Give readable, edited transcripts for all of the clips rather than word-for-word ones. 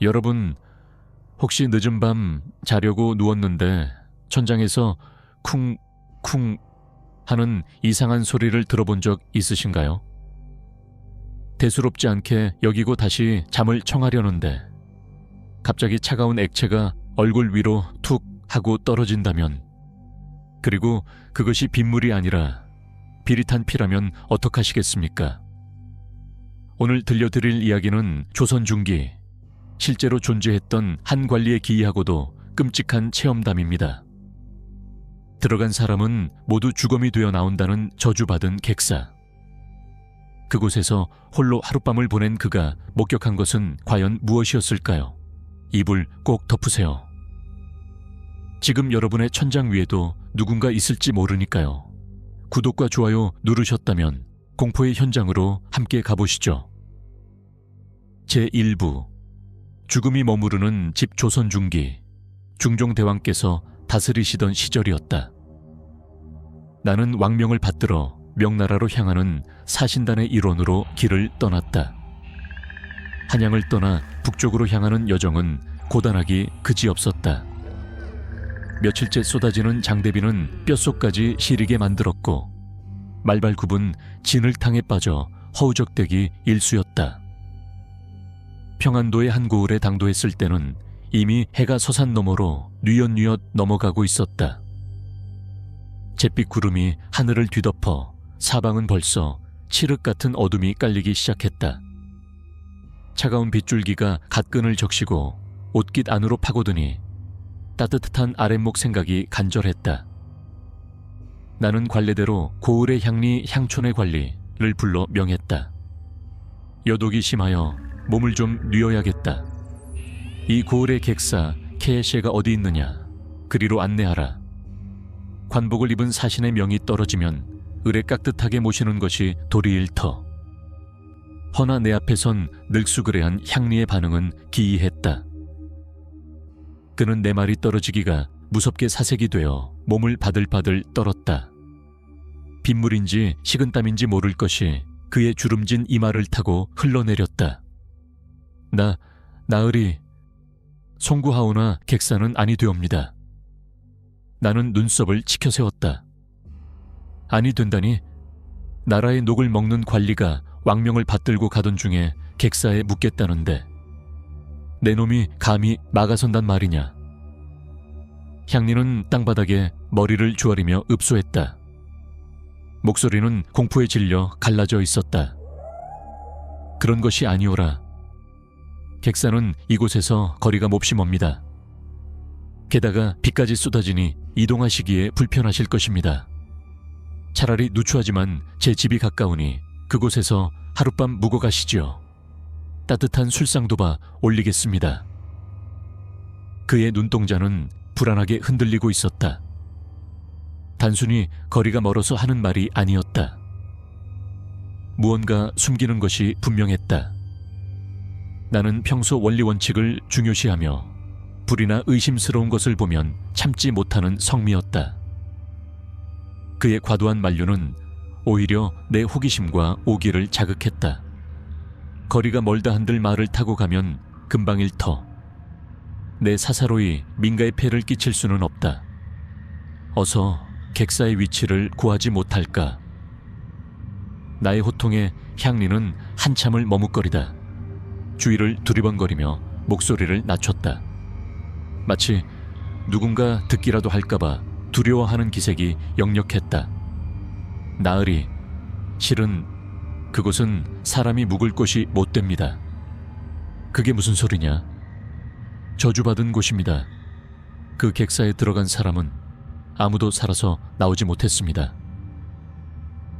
여러분, 혹시 늦은 밤 자려고 누웠는데 천장에서 쿵쿵 하는 이상한 소리를 들어본 적 있으신가요? 대수롭지 않게 여기고 다시 잠을 청하려는데 갑자기 차가운 액체가 얼굴 위로 툭 하고 떨어진다면, 그리고 그것이 빗물이 아니라 비릿한 피라면 어떡하시겠습니까? 오늘 들려드릴 이야기는 조선 중기 실제로 존재했던 한 관리의 기이하고도 끔찍한 체험담입니다. 들어간 사람은 모두 죽음이 되어 나온다는 저주받은 객사. 그곳에서 홀로 하룻밤을 보낸 그가 목격한 것은 과연 무엇이었을까요? 이불 꼭 덮으세요. 지금 여러분의 천장 위에도 누군가 있을지 모르니까요. 구독과 좋아요 누르셨다면 공포의 현장으로 함께 가보시죠. 제1부 죽음이 머무르는 집 조선 중기. 중종대왕께서 다스리시던 시절이었다. 나는 왕명을 받들어 명나라로 향하는 사신단의 일원으로 길을 떠났다. 한양을 떠나 북쪽으로 향하는 여정은 고단하기 그지없었다. 며칠째 쏟아지는 장대비는 뼛속까지 시리게 만들었고 말발굽은 진흙탕에 빠져 허우적대기 일쑤였다. 평안도의 한 고을에 당도했을 때는 이미 해가 서산 너머로 뉘엿뉘엿 넘어가고 있었다. 잿빛 구름이 하늘을 뒤덮어 사방은 벌써 칠흑 같은 어둠이 깔리기 시작했다. 차가운 빗줄기가 갓끈을 적시고 옷깃 안으로 파고드니 따뜻한 아랫목 생각이 간절했다. 나는 관례대로 고을의 향리 향촌의 관리를 불러 명했다. 여독이 심하여 몸을 좀 뉘어야겠다. 이 고을의 객사 케에셰가 어디 있느냐, 그리로 안내하라. 관복을 입은 사신의 명이 떨어지면 을에 깍듯하게 모시는 것이 도리일 터. 허나 내 앞에 선 늙수그레한 향리의 반응은 기이했다. 그는 내 말이 떨어지기가 무섭게 사색이 되어 몸을 바들바들 떨었다. 빗물인지 식은땀인지 모를 것이 그의 주름진 이마를 타고 흘러내렸다. 나으리, 송구하오나 객사는 아니 되옵니다. 나는 눈썹을 치켜세웠다. 아니 된다니? 나라의 녹을 먹는 관리가 왕명을 받들고 가던 중에 객사에 묻겠다는데 내 놈이 감히 막아선단 말이냐? 향리는 땅바닥에 머리를 조아리며 읍소했다. 목소리는 공포에 질려 갈라져 있었다. 그런 것이 아니오라. 객사는 이곳에서 거리가 몹시 멉니다. 게다가 비까지 쏟아지니 이동하시기에 불편하실 것입니다. 차라리 누추하지만 제 집이 가까우니 그곳에서 하룻밤 묵어 가시지요. 따뜻한 술상도바 올리겠습니다. 그의 눈동자는 불안하게 흔들리고 있었다. 단순히 거리가 멀어서 하는 말이 아니었다. 무언가 숨기는 것이 분명했다. 나는 평소 원리 원칙을 중요시하며 불이나 의심스러운 것을 보면 참지 못하는 성미였다. 그의 과도한 만류는 오히려 내 호기심과 오기를 자극했다. 거리가 멀다 한들 말을 타고 가면 금방 일터. 내 사사로이 민가에 폐를 끼칠 수는 없다. 어서 객사의 위치를 구하지 못할까. 나의 호통에 향리는 한참을 머뭇거리다 주위를 두리번거리며 목소리를 낮췄다. 마치 누군가 듣기라도 할까봐 두려워하는 기색이 역력했다. 나으리, 실은 그곳은 사람이 묵을 곳이 못 됩니다. 그게 무슨 소리냐? 저주받은 곳입니다. 그 객사에 들어간 사람은 아무도 살아서 나오지 못했습니다.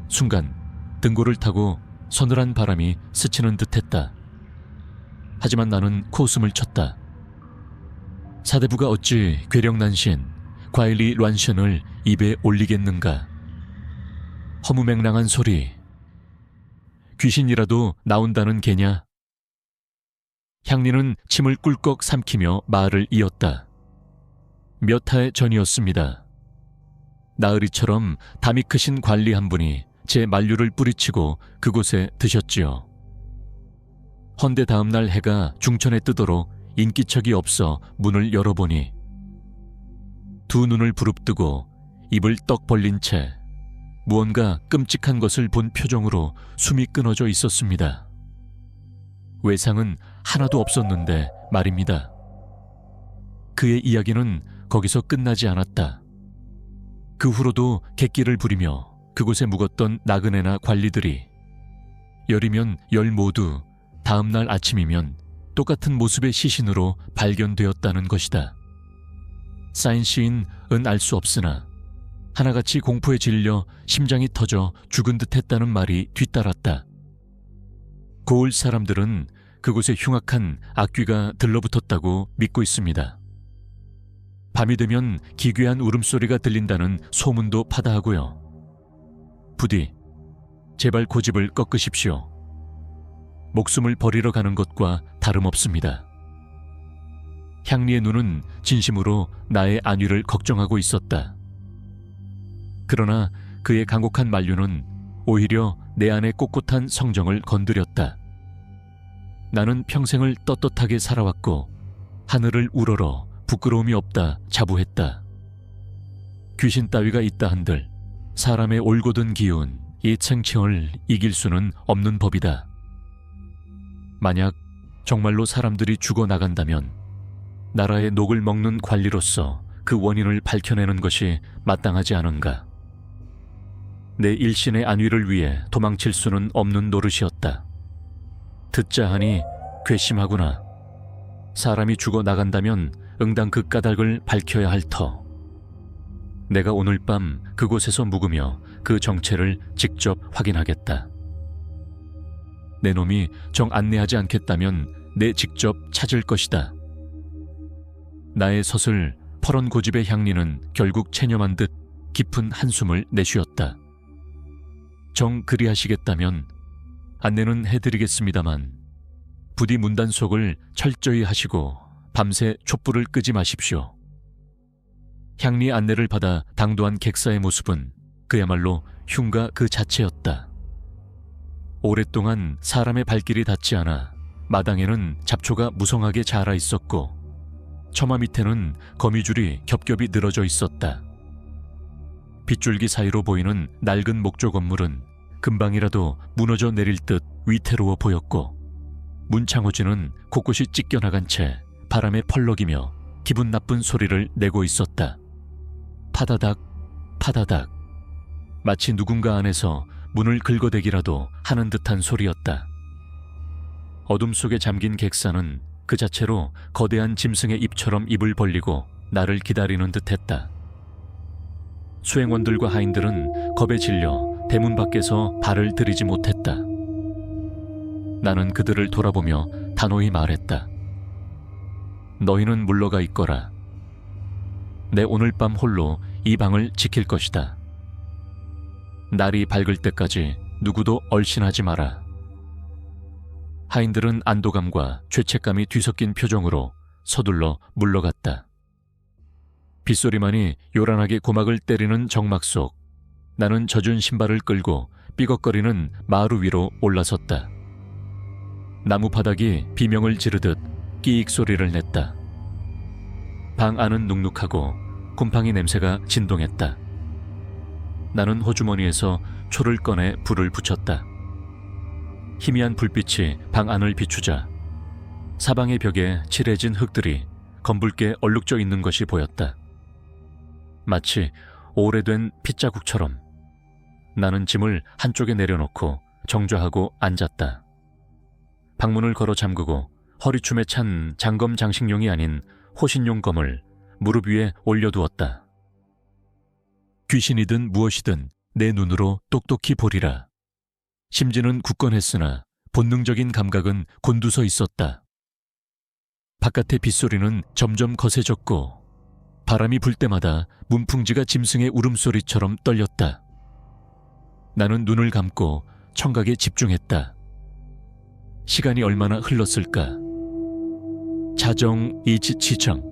순간 등골을 타고 서늘한 바람이 스치는 듯했다. 하지만 나는 코웃음을 쳤다. 사대부가 어찌 괴력난신, 과일리 란션을 입에 올리겠는가? 허무맹랑한 소리. 귀신이라도 나온다는 개냐? 향리는 침을 꿀꺽 삼키며 말을 이었다. 몇 해 전이었습니다. 나으리처럼 담이 크신 관리 한 분이 제 만류를 뿌리치고 그곳에 드셨지요. 헌데 다음날 해가 중천에 뜨도록 인기척이 없어 문을 열어보니 두 눈을 부릅뜨고 입을 떡 벌린 채 무언가 끔찍한 것을 본 표정으로 숨이 끊어져 있었습니다. 외상은 하나도 없었는데 말입니다. 그의 이야기는 거기서 끝나지 않았다. 그 후로도 객기를 부리며 그곳에 묵었던 나그네나 관리들이 열이면 열 모두 다음 날 아침이면 똑같은 모습의 시신으로 발견되었다는 것이다. 쌓인 시인은 알 수 없으나 하나같이 공포에 질려 심장이 터져 죽은 듯 했다는 말이 뒤따랐다. 고을 사람들은 그곳에 흉악한 악귀가 들러붙었다고 믿고 있습니다. 밤이 되면 기괴한 울음소리가 들린다는 소문도 파다하고요. 부디 제발 고집을 꺾으십시오. 목숨을 버리러 가는 것과 다름없습니다. 향리의 눈은 진심으로 나의 안위를 걱정하고 있었다. 그러나 그의 간곡한 만류는 오히려 내 안의 꼿꼿한 성정을 건드렸다. 나는 평생을 떳떳하게 살아왔고 하늘을 우러러 부끄러움이 없다 자부했다. 귀신 따위가 있다 한들 사람의 올곧은 기운, 이 챙칭을 이길 수는 없는 법이다. 만약 정말로 사람들이 죽어나간다면 나라의 녹을 먹는 관리로서 그 원인을 밝혀내는 것이 마땅하지 않은가. 내 일신의 안위를 위해 도망칠 수는 없는 노릇이었다. 듣자 하니 괘씸하구나. 사람이 죽어나간다면 응당 그 까닭을 밝혀야 할 터. 내가 오늘 밤 그곳에서 묵으며 그 정체를 직접 확인하겠다. 내 놈이 정 안내하지 않겠다면 내 직접 찾을 것이다. 나의 서슬 퍼런 고집의 향리는 결국 체념한 듯 깊은 한숨을 내쉬었다. 정 그리하시겠다면 안내는 해드리겠습니다만 부디 문단속을 철저히 하시고 밤새 촛불을 끄지 마십시오. 향리 안내를 받아 당도한 객사의 모습은 그야말로 흉가 그 자체였다. 오랫동안 사람의 발길이 닿지 않아 마당에는 잡초가 무성하게 자라 있었고 처마 밑에는 거미줄이 겹겹이 늘어져 있었다. 빗줄기 사이로 보이는 낡은 목조 건물은 금방이라도 무너져 내릴 듯 위태로워 보였고 문창호지는 곳곳이 찢겨나간 채 바람에 펄럭이며 기분 나쁜 소리를 내고 있었다. 파다닥 파다닥 마치 누군가 안에서 문을 긁어대기라도 하는 듯한 소리였다. 어둠 속에 잠긴 객사는 그 자체로 거대한 짐승의 입처럼 입을 벌리고 나를 기다리는 듯했다. 수행원들과 하인들은 겁에 질려 대문 밖에서 발을 들이지 못했다. 나는 그들을 돌아보며 단호히 말했다. 너희는 물러가 있거라. 내 오늘 밤 홀로 이 방을 지킬 것이다. 날이 밝을 때까지 누구도 얼씬하지 마라. 하인들은 안도감과 죄책감이 뒤섞인 표정으로 서둘러 물러갔다. 빗소리만이 요란하게 고막을 때리는 정막 속 나는 젖은 신발을 끌고 삐걱거리는 마루 위로 올라섰다. 나무 바닥이 비명을 지르듯 끼익 소리를 냈다. 방 안은 눅눅하고 곰팡이 냄새가 진동했다. 나는 호주머니에서 초를 꺼내 불을 붙였다. 희미한 불빛이 방 안을 비추자 사방의 벽에 칠해진 흙들이 검붉게 얼룩져 있는 것이 보였다. 마치 오래된 핏자국처럼. 나는 짐을 한쪽에 내려놓고 정좌하고 앉았다. 방문을 걸어 잠그고 허리춤에 찬 장검 장식용이 아닌 호신용 검을 무릎 위에 올려두었다. 귀신이든 무엇이든 내 눈으로 똑똑히 보리라. 심지는 굳건했으나 본능적인 감각은 곤두서 있었다. 바깥의 빗소리는 점점 거세졌고 바람이 불 때마다 문풍지가 짐승의 울음소리처럼 떨렸다. 나는 눈을 감고 청각에 집중했다. 시간이 얼마나 흘렀을까? 자정 이치치정.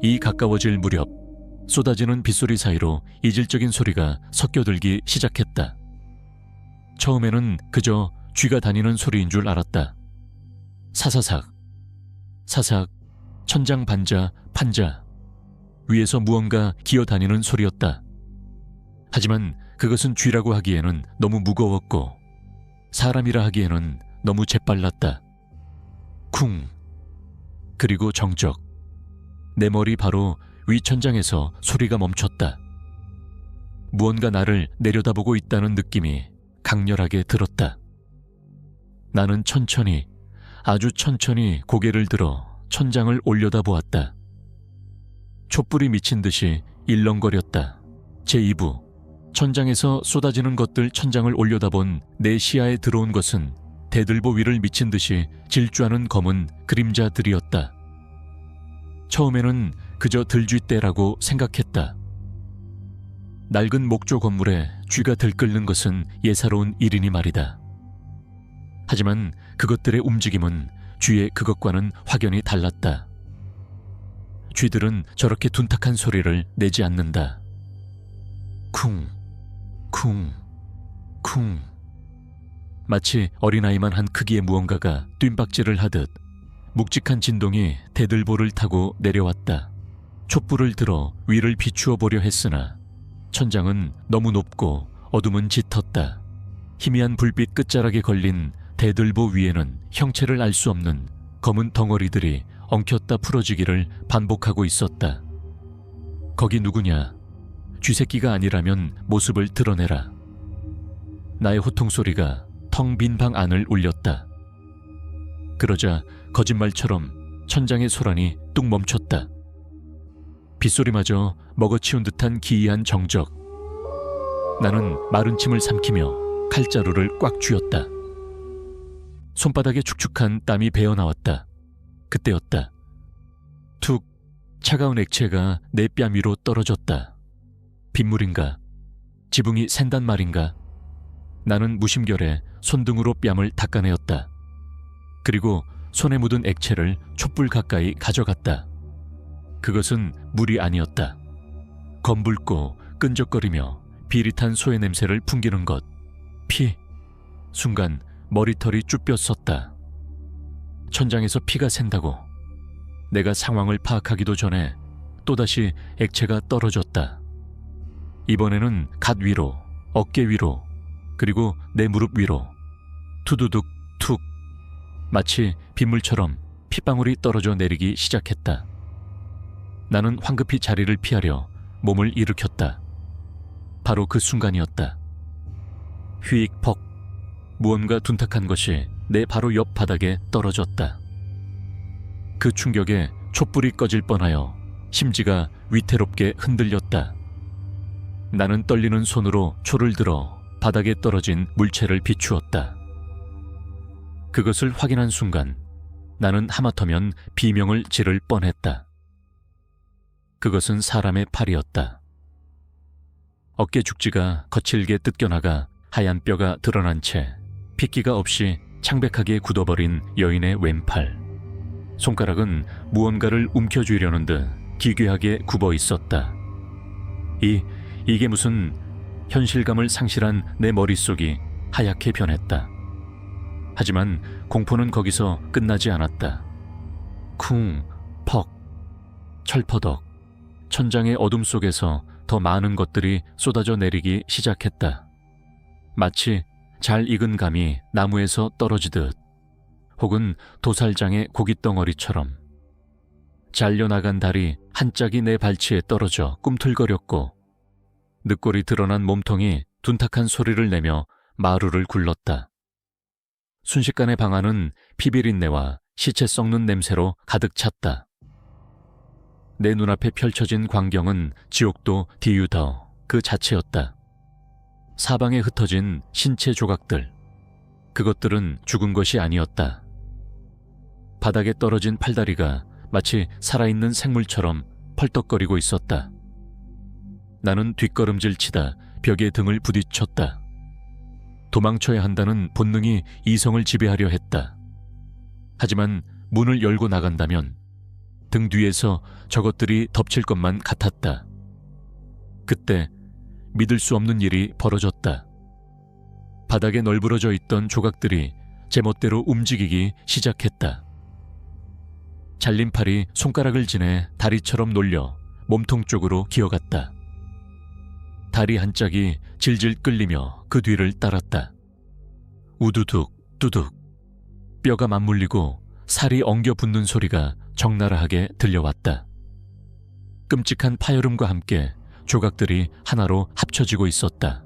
이 가까워질 무렵 쏟아지는 빗소리 사이로 이질적인 소리가 섞여들기 시작했다. 처음에는 그저 쥐가 다니는 소리인 줄 알았다. 사사삭, 사삭, 천장 반자, 판자. 위에서 무언가 기어다니는 소리였다. 하지만 그것은 쥐라고 하기에는 너무 무거웠고 사람이라 하기에는 너무 재빨랐다. 쿵. 그리고 정적. 내 머리 바로 위 천장에서 소리가 멈췄다. 무언가 나를 내려다보고 있다는 느낌이 강렬하게 들었다. 나는 천천히, 아주 천천히 고개를 들어 천장을 올려다보았다. 촛불이 미친 듯이 일렁거렸다. 제2부. 천장에서 쏟아지는 것들 천장을 올려다본 내 시야에 들어온 것은 대들보 위를 미친 듯이 질주하는 검은 그림자들이었다. 처음에는 그저 들쥐떼라고 생각했다. 낡은 목조 건물에 쥐가 들끓는 것은 예사로운 일이니 말이다. 하지만 그것들의 움직임은 쥐의 그것과는 확연히 달랐다. 쥐들은 저렇게 둔탁한 소리를 내지 않는다. 쿵, 쿵, 쿵. 마치 어린아이만 한 크기의 무언가가 뜀박질을 하듯 묵직한 진동이 대들보를 타고 내려왔다. 촛불을 들어 위를 비추어 보려 했으나 천장은 너무 높고 어둠은 짙었다. 희미한 불빛 끝자락에 걸린 대들보 위에는 형체를 알 수 없는 검은 덩어리들이 엉켰다 풀어지기를 반복하고 있었다. 거기 누구냐? 쥐새끼가 아니라면 모습을 드러내라. 나의 호통소리가 텅 빈 방 안을 울렸다. 그러자 거짓말처럼 천장의 소란이 뚝 멈췄다. 빗소리마저 먹어치운 듯한 기이한 정적. 나는 마른 침을 삼키며 칼자루를 꽉 쥐었다. 손바닥에 축축한 땀이 배어나왔다. 그때였다. 툭. 차가운 액체가 내 뺨 위로 떨어졌다. 빗물인가? 지붕이 샌단 말인가? 나는 무심결에 손등으로 뺨을 닦아내었다. 그리고 손에 묻은 액체를 촛불 가까이 가져갔다. 그것은 물이 아니었다. 검붉고 끈적거리며 비릿한 소의 냄새를 풍기는 것. 피. 순간 머리털이 쭈뼛섰다. 천장에서 피가 샌다고. 내가 상황을 파악하기도 전에 또다시 액체가 떨어졌다. 이번에는 갓 위로, 어깨 위로, 그리고 내 무릎 위로. 투두둑 툭. 마치 빗물처럼 핏방울이 떨어져 내리기 시작했다. 나는 황급히 자리를 피하려 몸을 일으켰다. 바로 그 순간이었다. 휘익 퍽. 무언가 둔탁한 것이 내 바로 옆 바닥에 떨어졌다. 그 충격에 촛불이 꺼질 뻔하여 심지가 위태롭게 흔들렸다. 나는 떨리는 손으로 초를 들어 바닥에 떨어진 물체를 비추었다. 그것을 확인한 순간 나는 하마터면 비명을 지를 뻔했다. 그것은 사람의 팔이었다. 어깨 죽지가 거칠게 뜯겨나가 하얀 뼈가 드러난 채 핏기가 없이 창백하게 굳어버린 여인의 왼팔. 손가락은 무언가를 움켜쥐려는 듯 기괴하게 굽어 있었다. 이게 무슨 현실감을 상실한 내 머릿속이 하얗게 변했다. 하지만 공포는 거기서 끝나지 않았다. 쿵, 퍽, 철퍼덕. 천장의 어둠 속에서 더 많은 것들이 쏟아져 내리기 시작했다. 마치 잘 익은 감이 나무에서 떨어지듯, 혹은 도살장의 고깃덩어리처럼. 잘려나간 달이 한 짝이 내 발치에 떨어져 꿈틀거렸고 늑골이 드러난 몸통이 둔탁한 소리를 내며 마루를 굴렀다. 순식간에 방 안은 피비린내와 시체 썩는 냄새로 가득 찼다. 내 눈앞에 펼쳐진 광경은 지옥도 디유더 그 자체였다. 사방에 흩어진 신체 조각들. 그것들은 죽은 것이 아니었다. 바닥에 떨어진 팔다리가 마치 살아있는 생물처럼 펄떡거리고 있었다. 나는 뒷걸음질 치다 벽에 등을 부딪혔다. 도망쳐야 한다는 본능이 이성을 지배하려 했다. 하지만 문을 열고 나간다면 등 뒤에서 저것들이 덮칠 것만 같았다. 그때 믿을 수 없는 일이 벌어졌다. 바닥에 널브러져 있던 조각들이 제멋대로 움직이기 시작했다. 잘린 팔이 손가락을 지내 다리처럼 놀려 몸통 쪽으로 기어갔다. 다리 한 짝이 질질 끌리며 그 뒤를 따랐다. 우두둑 두둑 뼈가 맞물리고 살이 엉겨 붙는 소리가 적나라하게 들려왔다. 끔찍한 파열음과 함께 조각들이 하나로 합쳐지고 있었다.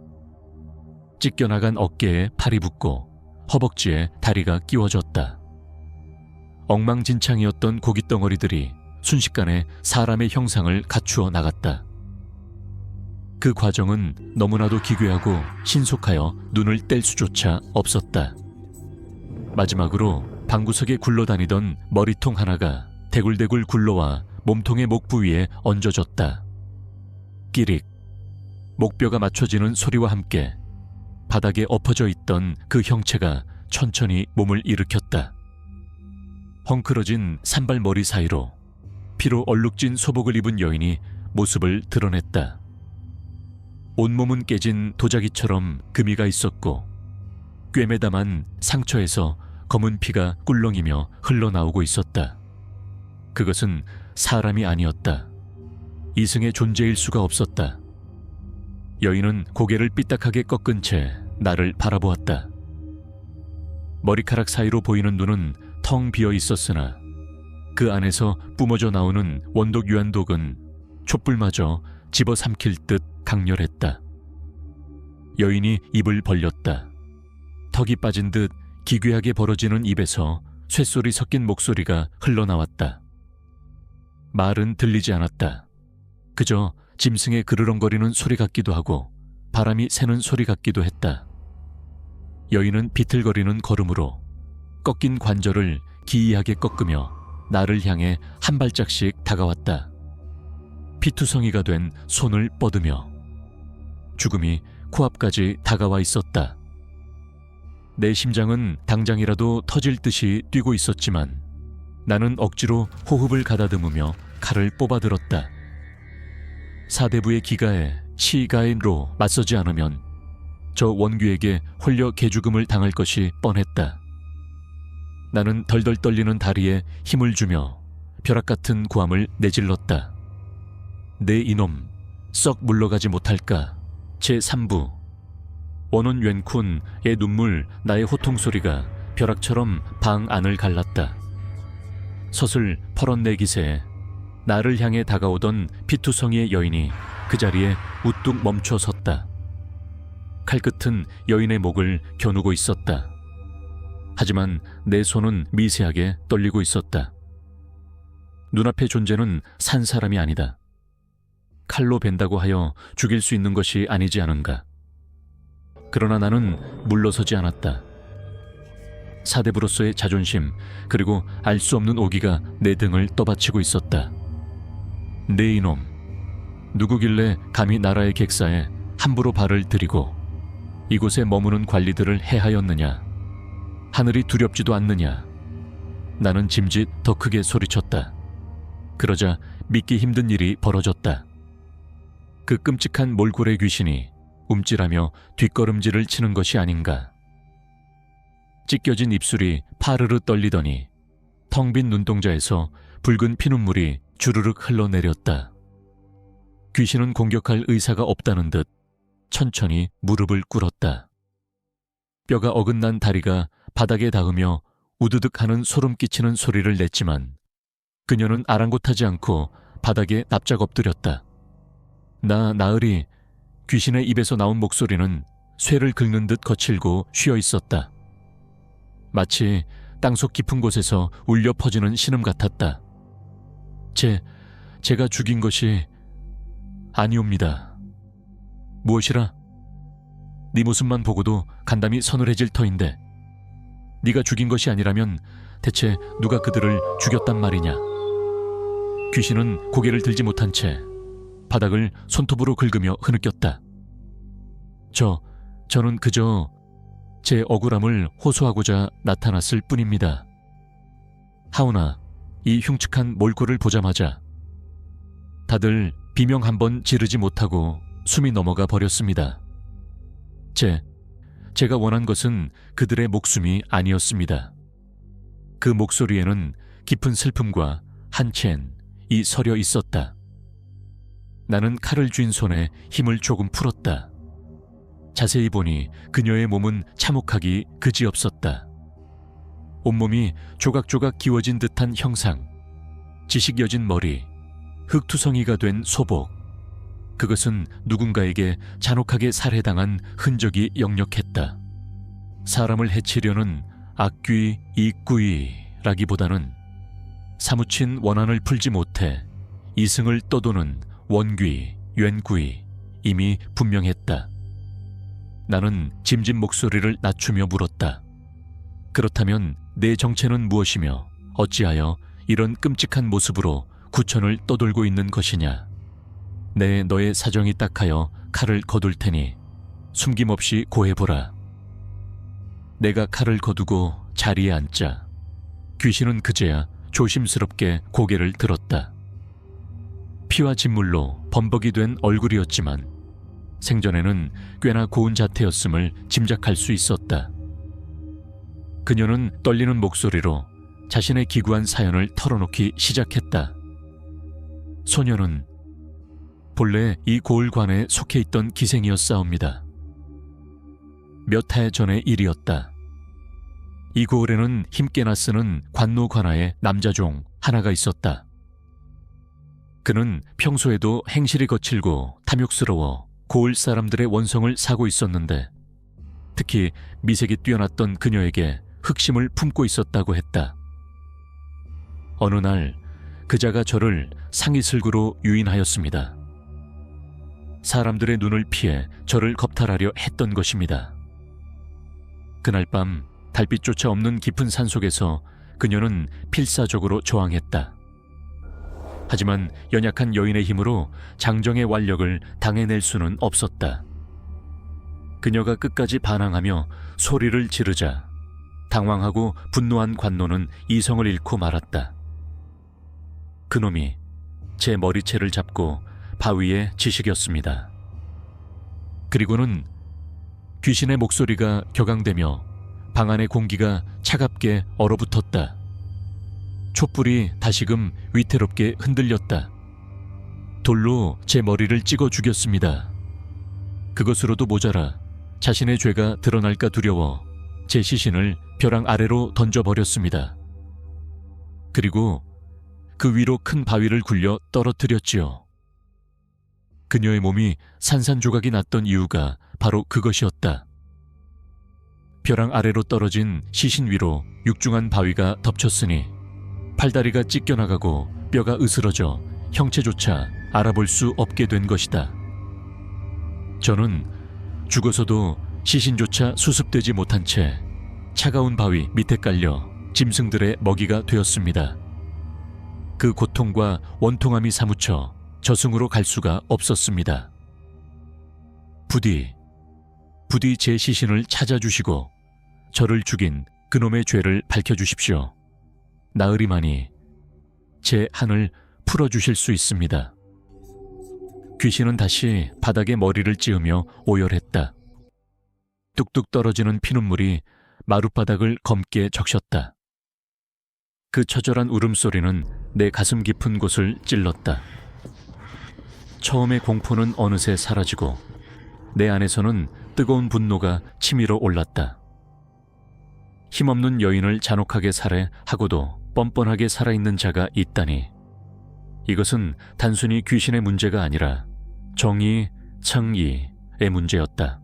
찢겨나간 어깨에 팔이 붙고 허벅지에 다리가 끼워졌다. 엉망진창이었던 고깃덩어리들이 순식간에 사람의 형상을 갖추어 나갔다. 그 과정은 너무나도 기괴하고 신속하여 눈을 뗄 수조차 없었다. 마지막으로 방구석에 굴러다니던 머리통 하나가 대굴대굴 굴러와 몸통의 목부 위에 얹어졌다. 끼릭, 목뼈가 맞춰지는 소리와 함께 바닥에 엎어져 있던 그 형체가 천천히 몸을 일으켰다. 헝클어진 산발머리 사이로 피로 얼룩진 소복을 입은 여인이 모습을 드러냈다. 온몸은 깨진 도자기처럼 금이가 있었고 꿰매담한 상처에서 검은 피가 꿀렁이며 흘러나오고 있었다. 그것은 사람이 아니었다. 이승의 존재일 수가 없었다. 여인은 고개를 삐딱하게 꺾은 채 나를 바라보았다. 머리카락 사이로 보이는 눈은 텅 비어 있었으나 그 안에서 뿜어져 나오는 원독 유한독은 촛불마저 집어삼킬 듯 강렬했다. 여인이 입을 벌렸다. 턱이 빠진 듯 기괴하게 벌어지는 입에서 쇳소리 섞인 목소리가 흘러나왔다. 말은 들리지 않았다. 그저 짐승의 그르렁거리는 소리 같기도 하고 바람이 새는 소리 같기도 했다. 여인은 비틀거리는 걸음으로 꺾인 관절을 기이하게 꺾으며 나를 향해 한 발짝씩 다가왔다. 피투성이가 된 손을 뻗으며 죽음이 코앞까지 다가와 있었다. 내 심장은 당장이라도 터질 듯이 뛰고 있었지만 나는 억지로 호흡을 가다듬으며 칼을 뽑아들었다. 사대부의 기가에 시가인로 맞서지 않으면 저 원규에게 홀려 개죽음을 당할 것이 뻔했다. 나는 덜덜 떨리는 다리에 힘을 주며 벼락 같은 고함을 내질렀다. 내 이놈, 썩 물러가지 못할까? 제3부 원혼 웬쿤의 눈물, 나의 호통소리가 벼락처럼 방 안을 갈랐다. 서슬 퍼런내 기세에 나를 향해 다가오던 피투성이의 여인이 그 자리에 우뚝 멈춰 섰다. 칼끝은 여인의 목을 겨누고 있었다. 하지만 내 손은 미세하게 떨리고 있었다. 눈앞의 존재는 산 사람이 아니다. 칼로 벤다고 하여 죽일 수 있는 것이 아니지 않은가. 그러나 나는 물러서지 않았다. 사대부로서의 자존심 그리고 알 수 없는 오기가 내 등을 떠받치고 있었다. 내 이놈, 누구길래 감히 나라의 객사에 함부로 발을 들이고 이곳에 머무는 관리들을 해하였느냐. 하늘이 두렵지도 않느냐. 나는 짐짓 더 크게 소리쳤다. 그러자 믿기 힘든 일이 벌어졌다. 그 끔찍한 몰골의 귀신이 움찔하며 뒷걸음질을 치는 것이 아닌가. 찢겨진 입술이 파르르 떨리더니 텅 빈 눈동자에서 붉은 피눈물이 주르륵 흘러내렸다. 귀신은 공격할 의사가 없다는 듯 천천히 무릎을 꿇었다. 뼈가 어긋난 다리가 바닥에 닿으며 우드득하는 소름 끼치는 소리를 냈지만 그녀는 아랑곳하지 않고 바닥에 납작 엎드렸다. 나으리, 귀신의 입에서 나온 목소리는 쇠를 긁는 듯 거칠고 쉬어 있었다. 마치 땅속 깊은 곳에서 울려 퍼지는 신음 같았다. 제가 죽인 것이 아니옵니다. 무엇이라? 네 모습만 보고도 간담이 서늘해질 터인데 네가 죽인 것이 아니라면 대체 누가 그들을 죽였단 말이냐? 귀신은 고개를 들지 못한 채 바닥을 손톱으로 긁으며 흐느꼈다. 저는 그저 제 억울함을 호소하고자 나타났을 뿐입니다. 하오나 이 흉측한 몰골을 보자마자 다들 비명 한 번 지르지 못하고 숨이 넘어가 버렸습니다. 제가 원한 것은 그들의 목숨이 아니었습니다. 그 목소리에는 깊은 슬픔과 한치엔 이 서려 있었다. 나는 칼을 쥔 손에 힘을 조금 풀었다. 자세히 보니 그녀의 몸은 참혹하기 그지없었다. 온몸이 조각조각 기워진 듯한 형상, 지식여진 머리, 흙투성이가 된 소복. 그것은 누군가에게 잔혹하게 살해당한 흔적이 역력했다. 사람을 해치려는 악귀, 이꾸이라기보다는 사무친 원한을 풀지 못해 이승을 떠도는 원귀, 왼귀, 이미 분명했다. 나는 짐진 목소리를 낮추며 물었다. 그렇다면 내 정체는 무엇이며 어찌하여 이런 끔찍한 모습으로 구천을 떠돌고 있는 것이냐. 내 너의 사정이 딱하여 칼을 거둘 테니 숨김없이 고해보라. 내가 칼을 거두고 자리에 앉자 귀신은 그제야 조심스럽게 고개를 들었다. 피와 진물로 범벅이 된 얼굴이었지만 생전에는 꽤나 고운 자태였음을 짐작할 수 있었다. 그녀는 떨리는 목소리로 자신의 기구한 사연을 털어놓기 시작했다. 소녀는 본래 이 고을관에 속해 있던 기생이었사옵니다. 몇 해 전의 일이었다. 이 고을에는 힘께나 쓰는 관노 관아의 남자종 하나가 있었다. 그는 평소에도 행실이 거칠고 탐욕스러워 고을 사람들의 원성을 사고 있었는데 특히 미색이 뛰어났던 그녀에게 흑심을 품고 있었다고 했다. 어느 날 그자가 저를 상의슬구로 유인하였습니다. 사람들의 눈을 피해 저를 겁탈하려 했던 것입니다. 그날 밤 달빛조차 없는 깊은 산속에서 그녀는 필사적으로 저항했다. 하지만 연약한 여인의 힘으로 장정의 완력을 당해낼 수는 없었다. 그녀가 끝까지 반항하며 소리를 지르자 당황하고 분노한 관노는 이성을 잃고 말았다. 그놈이 제 머리채를 잡고 바위에 지식였습니다. 그리고는 귀신의 목소리가 격앙되며 방 안의 공기가 차갑게 얼어붙었다. 촛불이 다시금 위태롭게 흔들렸다. 돌로 제 머리를 찍어 죽였습니다. 그것으로도 모자라 자신의 죄가 드러날까 두려워 제 시신을 벼랑 아래로 던져버렸습니다. 그리고 그 위로 큰 바위를 굴려 떨어뜨렸지요. 그녀의 몸이 산산조각이 났던 이유가 바로 그것이었다. 벼랑 아래로 떨어진 시신 위로 육중한 바위가 덮쳤으니 팔다리가 찢겨나가고 뼈가 으스러져 형체조차 알아볼 수 없게 된 것이다. 저는 죽어서도 시신조차 수습되지 못한 채 차가운 바위 밑에 깔려 짐승들의 먹이가 되었습니다. 그 고통과 원통함이 사무쳐 저승으로 갈 수가 없었습니다. 부디 제 시신을 찾아주시고 저를 죽인 그놈의 죄를 밝혀주십시오. 나으리만이 제 한을 풀어주실 수 있습니다. 귀신은 다시 바닥에 머리를 찌으며 오열했다. 뚝뚝 떨어지는 피눈물이 마룻바닥을 검게 적셨다. 그 처절한 울음소리는 내 가슴 깊은 곳을 찔렀다. 처음의 공포는 어느새 사라지고 내 안에서는 뜨거운 분노가 치밀어 올랐다. 힘없는 여인을 잔혹하게 살해하고도 뻔뻔하게 살아있는 자가 있다니. 이것은 단순히 귀신의 문제가 아니라 정의, 청의의 문제였다.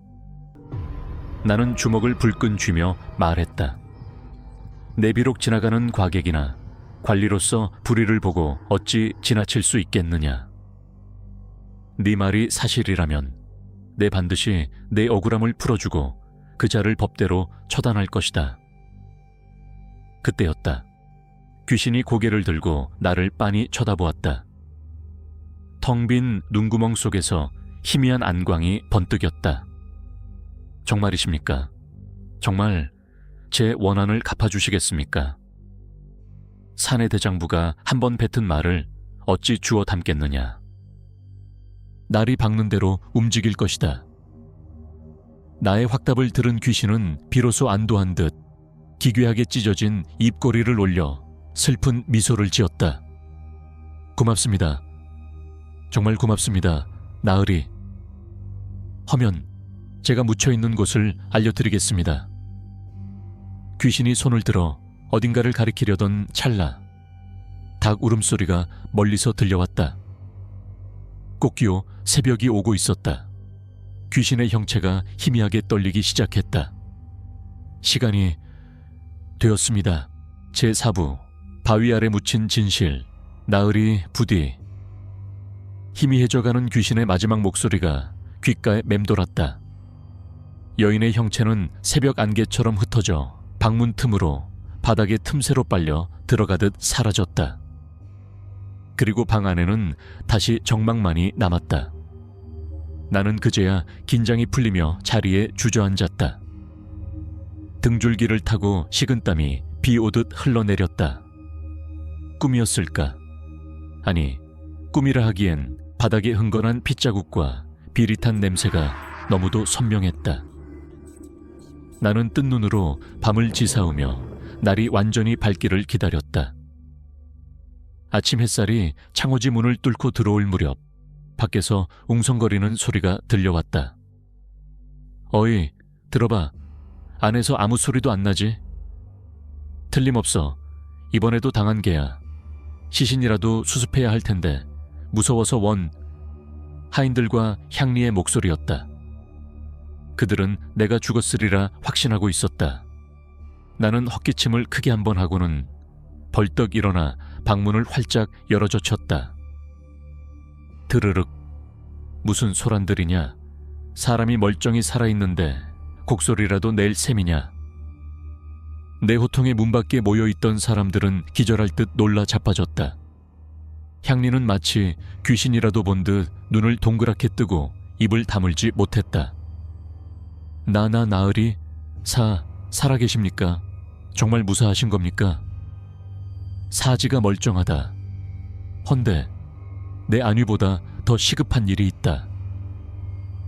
나는 주먹을 불끈 쥐며 말했다. 내비록 지나가는 과객이나 관리로서 불의를 보고 어찌 지나칠 수 있겠느냐. 네 말이 사실이라면 내 반드시 내 억울함을 풀어주고 그 자를 법대로 처단할 것이다. 그때였다. 귀신이 고개를 들고 나를 빤히 쳐다보았다. 텅 빈 눈구멍 속에서 희미한 안광이 번뜩였다. 정말이십니까? 정말 제 원한을 갚아주시겠습니까? 사내 대장부가 한 번 뱉은 말을 어찌 주워 담겠느냐. 날이 밝는 대로 움직일 것이다. 나의 확답을 들은 귀신은 비로소 안도한 듯 기괴하게 찢어진 입꼬리를 올려 슬픈 미소를 지었다. 고맙습니다. 정말 고맙습니다. 나으리. 허면 제가 묻혀있는 곳을 알려드리겠습니다. 귀신이 손을 들어 어딘가를 가리키려던 찰나 닭 울음소리가 멀리서 들려왔다. 꽃기호 새벽이 오고 있었다. 귀신의 형체가 희미하게 떨리기 시작했다. 시간이 되었습니다. 제4부 바위 아래 묻힌 진실. 나으리 부디. 희미해져가는 귀신의 마지막 목소리가 귓가에 맴돌았다. 여인의 형체는 새벽 안개처럼 흩어져 방문 틈으로 바닥의 틈새로 빨려 들어가듯 사라졌다. 그리고 방 안에는 다시 정막만이 남았다. 나는 그제야 긴장이 풀리며 자리에 주저앉았다. 등줄기를 타고 식은땀이 비 오듯 흘러내렸다. 꿈이었을까? 아니, 꿈이라 하기엔 바닥에 흥건한 핏자국과 비릿한 냄새가 너무도 선명했다. 나는 뜬 눈으로 밤을 지사오며 날이 완전히 밝기를 기다렸다. 아침 햇살이 창호지 문을 뚫고 들어올 무렵 밖에서 웅성거리는 소리가 들려왔다. 어이, 들어봐. 안에서 아무 소리도 안 나지? 틀림없어. 이번에도 당한 게야. 시신이라도 수습해야 할 텐데 무서워서 원. 하인들과 향리의 목소리였다. 그들은 내가 죽었으리라 확신하고 있었다. 나는 헛기침을 크게 한번 하고는 벌떡 일어나 방문을 활짝 열어젖혔다. 드르륵. 무슨 소란들이냐? 사람이 멀쩡히 살아있는데 곡소리라도 낼 셈이냐? 내 호통에 문 밖에 모여있던 사람들은 기절할 듯 놀라 자빠졌다. 향리는 마치 귀신이라도 본 듯 눈을 동그랗게 뜨고 입을 다물지 못했다. 나으리, 살아계십니까? 정말 무사하신 겁니까? 사지가 멀쩡하다. 헌데 내 안위보다 더 시급한 일이 있다.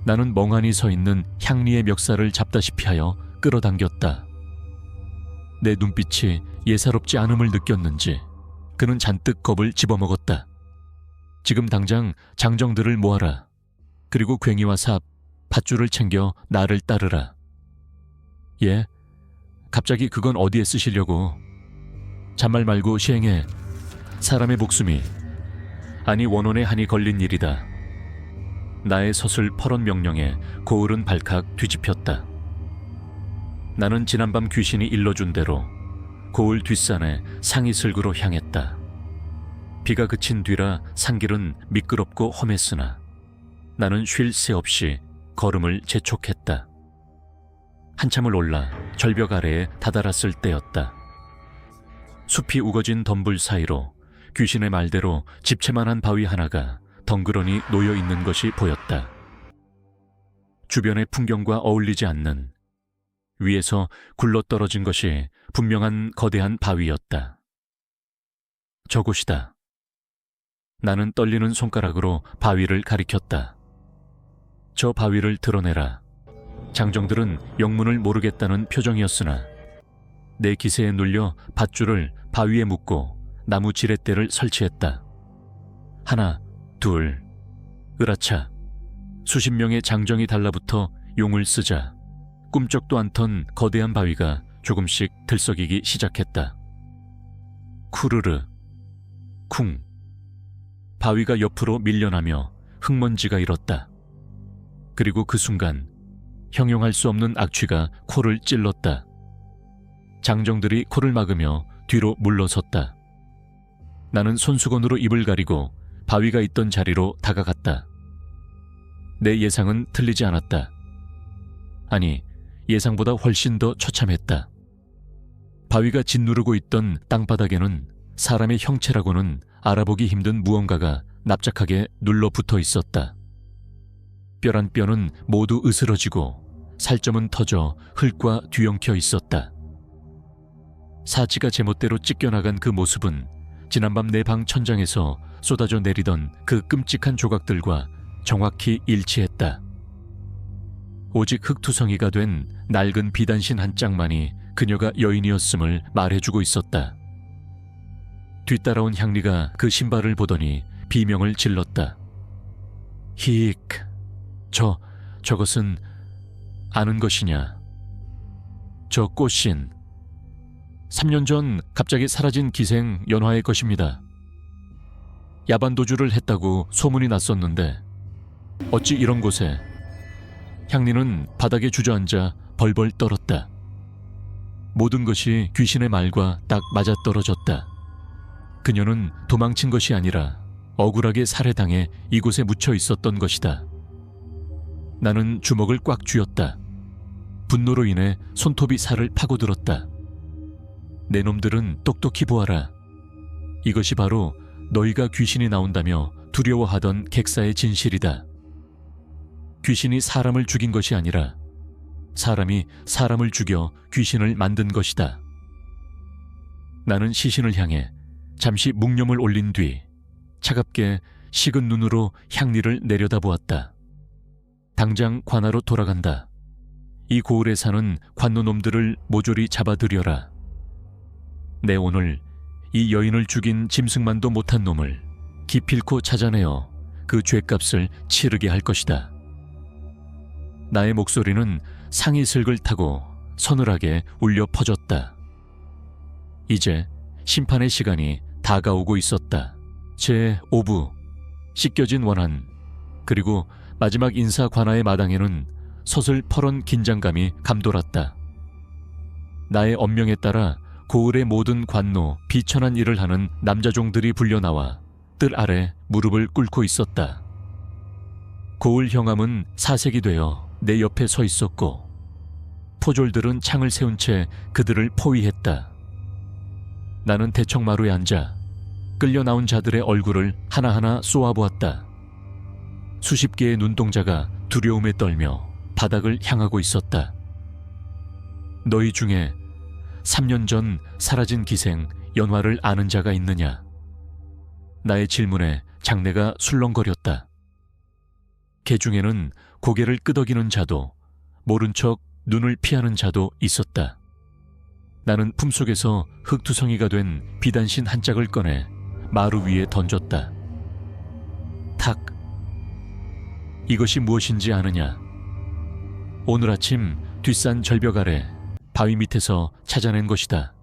나는 멍하니 서 있는 향리의 멱살을 잡다시피 하여 끌어당겼다. 내 눈빛이 예사롭지 않음을 느꼈는지 그는 잔뜩 겁을 집어먹었다. 지금 당장 장정들을 모아라. 그리고 괭이와 삽, 밧줄을 챙겨 나를 따르라. 예? 갑자기 그건 어디에 쓰시려고? 잔말 말고 시행해. 사람의 목숨이, 아니 원혼의 한이 걸린 일이다. 나의 서슬 퍼런 명령에 고을은 발칵 뒤집혔다. 나는 지난밤 귀신이 일러준 대로 고을 뒷산의 상이슬구로 향했다. 비가 그친 뒤라 산길은 미끄럽고 험했으나 나는 쉴 새 없이 걸음을 재촉했다. 한참을 올라 절벽 아래에 다다랐을 때였다. 숲이 우거진 덤불 사이로 귀신의 말대로 집채만한 바위 하나가 덩그러니 놓여 있는 것이 보였다. 주변의 풍경과 어울리지 않는, 위에서 굴러떨어진 것이 분명한 거대한 바위였다. 저곳이다. 나는 떨리는 손가락으로 바위를 가리켰다. 저 바위를 드러내라. 장정들은 영문을 모르겠다는 표정이었으나 내 기세에 눌려 밧줄을 바위에 묶고 나무 지렛대를 설치했다. 하나, 둘, 으라차. 수십 명의 장정이 달라붙어 용을 쓰자 꿈쩍도 않던 거대한 바위가 조금씩 들썩이기 시작했다. 쿠르르, 쿵. 바위가 옆으로 밀려나며 흙먼지가 일었다. 그리고 그 순간 형용할 수 없는 악취가 코를 찔렀다. 장정들이 코를 막으며 뒤로 물러섰다. 나는 손수건으로 입을 가리고 바위가 있던 자리로 다가갔다. 내 예상은 틀리지 않았다. 아니, 예상보다 훨씬 더 처참했다. 바위가 짓누르고 있던 땅바닥에는 사람의 형체라고는 알아보기 힘든 무언가가 납작하게 눌러붙어 있었다. 뼈란 뼈는 모두 으스러지고 살점은 터져 흙과 뒤엉켜 있었다. 사지가 제멋대로 찢겨나간 그 모습은 지난밤 내 방 천장에서 쏟아져 내리던 그 끔찍한 조각들과 정확히 일치했다. 오직 흙투성이가 된 낡은 비단신 한 짝만이 그녀가 여인이었음을 말해주고 있었다. 뒤따라온 향리가 그 신발을 보더니 비명을 질렀다. 히익, 저것은 아는 것이냐? 저 꽃신, 3년 전 갑자기 사라진 기생 연화의 것입니다. 야반도주를 했다고 소문이 났었는데 어찌 이런 곳에. 향리는 바닥에 주저앉아 벌벌 떨었다. 모든 것이 귀신의 말과 딱 맞아떨어졌다. 그녀는 도망친 것이 아니라 억울하게 살해당해 이곳에 묻혀 있었던 것이다. 나는 주먹을 꽉 쥐었다. 분노로 인해 손톱이 살을 파고들었다. 내 놈들은 똑똑히 보아라. 이것이 바로 너희가 귀신이 나온다며 두려워하던 객사의 진실이다. 귀신이 사람을 죽인 것이 아니라 사람이 사람을 죽여 귀신을 만든 것이다. 나는 시신을 향해 잠시 묵념을 올린 뒤 차갑게 식은 눈으로 향리를 내려다보았다. 당장 관하로 돌아간다. 이 고을에 사는 관노놈들을 모조리 잡아들여라. 내 오늘 이 여인을 죽인 짐승만도 못한 놈을 기필코 찾아내어 그 죄값을 치르게 할 것이다. 나의 목소리는 상이슬글 타고 서늘하게 울려 퍼졌다. 이제 심판의 시간이 다가오고 있었다. 제5부 씻겨진 원한, 그리고 마지막 인사 관하의 마당에는 서슬퍼런 긴장감이 감돌았다. 나의 언명에 따라 고을의 모든 관노, 비천한 일을 하는 남자종들이 불려나와 뜰 아래 무릎을 꿇고 있었다. 고을 형암은 사색이 되어 내 옆에 서 있었고 포졸들은 창을 세운 채 그들을 포위했다. 나는 대청마루에 앉아 끌려 나온 자들의 얼굴을 하나하나 쏘아보았다. 수십 개의 눈동자가 두려움에 떨며 바닥을 향하고 있었다. 너희 중에 3년 전 사라진 기생 연화를 아는 자가 있느냐? 나의 질문에 장내가 술렁거렸다. 개 중에는 고개를 끄덕이는 자도 모른 척 눈을 피하는 자도 있었다. 나는 품속에서 흙투성이가 된 비단신 한 짝을 꺼내 마루 위에 던졌다. 탁! 이것이 무엇인지 아느냐? 오늘 아침 뒷산 절벽 아래 바위 밑에서 찾아낸 것이다.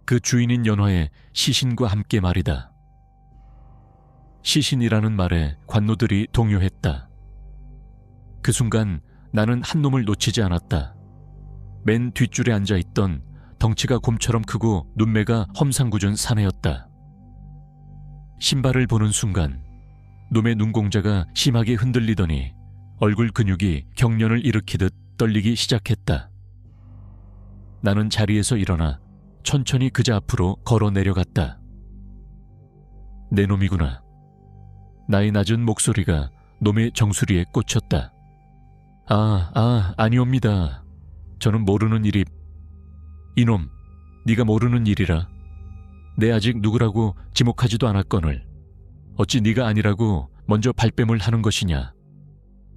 그 주인인 연화의 시신과 함께 말이다. 시신이라는 말에 관노들이 동요했다. 그 순간 나는 한 놈을 놓치지 않았다. 맨 뒷줄에 앉아있던 덩치가 곰처럼 크고 눈매가 험상궂은 사내였다. 신발을 보는 순간 놈의 눈공자가 심하게 흔들리더니 얼굴 근육이 경련을 일으키듯 떨리기 시작했다. 나는 자리에서 일어나 천천히 그자 앞으로 걸어 내려갔다. 내 놈이구나. 나의 낮은 목소리가 놈의 정수리에 꽂혔다. 아니옵니다. 저는 모르는 일이... 이놈, 네가 모르는 일이라. 내 아직 누구라고 지목하지도 않았거늘 어찌 네가 아니라고 먼저 발뺌을 하는 것이냐.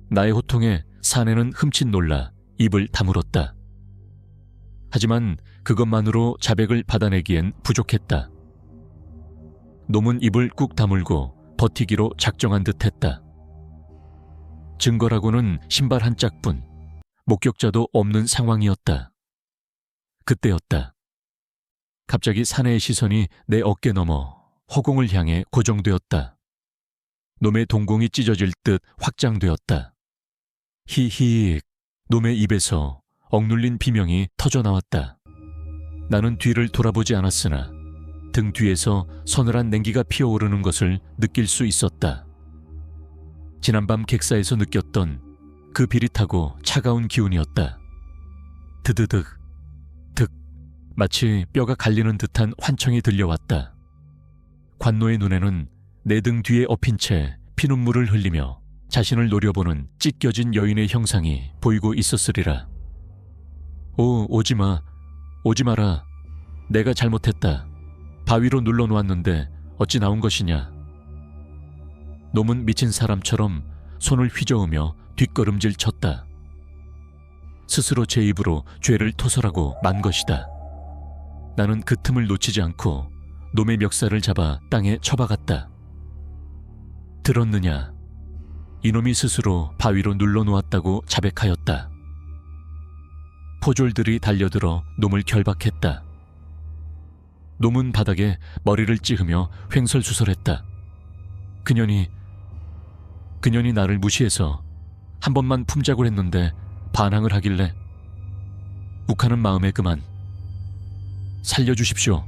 나의 호통에 사내는 흠칫 놀라 입을 다물었다. 하지만 그것만으로 자백을 받아내기엔 부족했다. 놈은 입을 꾹 다물고 버티기로 작정한 듯했다. 증거라고는 신발 한 짝뿐, 목격자도 없는 상황이었다. 그때였다. 갑자기 사내의 시선이 내 어깨 너머 허공을 향해 고정되었다. 놈의 동공이 찢어질 듯 확장되었다. 히히, 놈의 입에서 억눌린 비명이 터져나왔다. 나는 뒤를 돌아보지 않았으나 등 뒤에서 서늘한 냉기가 피어오르는 것을 느낄 수 있었다. 지난밤 객사에서 느꼈던 그 비릿하고 차가운 기운이었다. 드드득, 득, 마치 뼈가 갈리는 듯한 환청이 들려왔다. 관노의 눈에는 내 등 뒤에 엎인 채 피눈물을 흘리며 자신을 노려보는 찢겨진 여인의 형상이 보이고 있었으리라. 오지마, 오지 마라. 내가 잘못했다. 바위로 눌러놓았는데 어찌 나온 것이냐. 놈은 미친 사람처럼 손을 휘저으며 뒷걸음질 쳤다. 스스로 제 입으로 죄를 토설하고 만 것이다. 나는 그 틈을 놓치지 않고 놈의 멱살을 잡아 땅에 쳐박았다. 들었느냐? 이놈이 스스로 바위로 눌러놓았다고 자백하였다. 포졸들이 달려들어 놈을 결박했다. 놈은 바닥에 머리를 찍으며 횡설수설했다. 그년이 나를 무시해서 한 번만 품자고 했는데 반항을 하길래 욱하는 마음에 그만. 살려주십시오.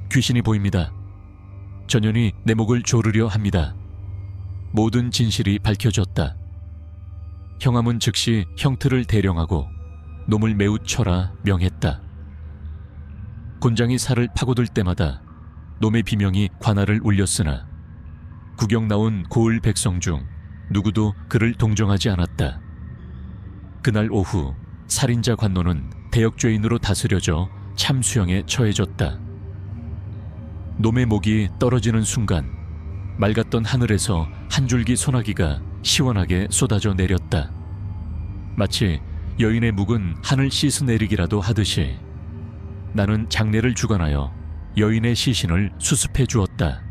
귀신이 보입니다. 전현이 내 목을 조르려 합니다. 모든 진실이 밝혀졌다. 형함은 즉시 형틀을 대령하고 놈을 매우 쳐라 명했다. 곤장이 살을 파고들 때마다 놈의 비명이 관할을 울렸으나 구경 나온 고을 백성 중 누구도 그를 동정하지 않았다. 그날 오후 살인자 관노는 대역죄인으로 다스려져 참수형에 처해졌다. 놈의 목이 떨어지는 순간 맑았던 하늘에서 한 줄기 소나기가 시원하게 쏟아져 내렸다. 마치 여인의 묵은 하늘 씻어내리기라도 하듯이 나는 장례를 주관하여 여인의 시신을 수습해 주었다.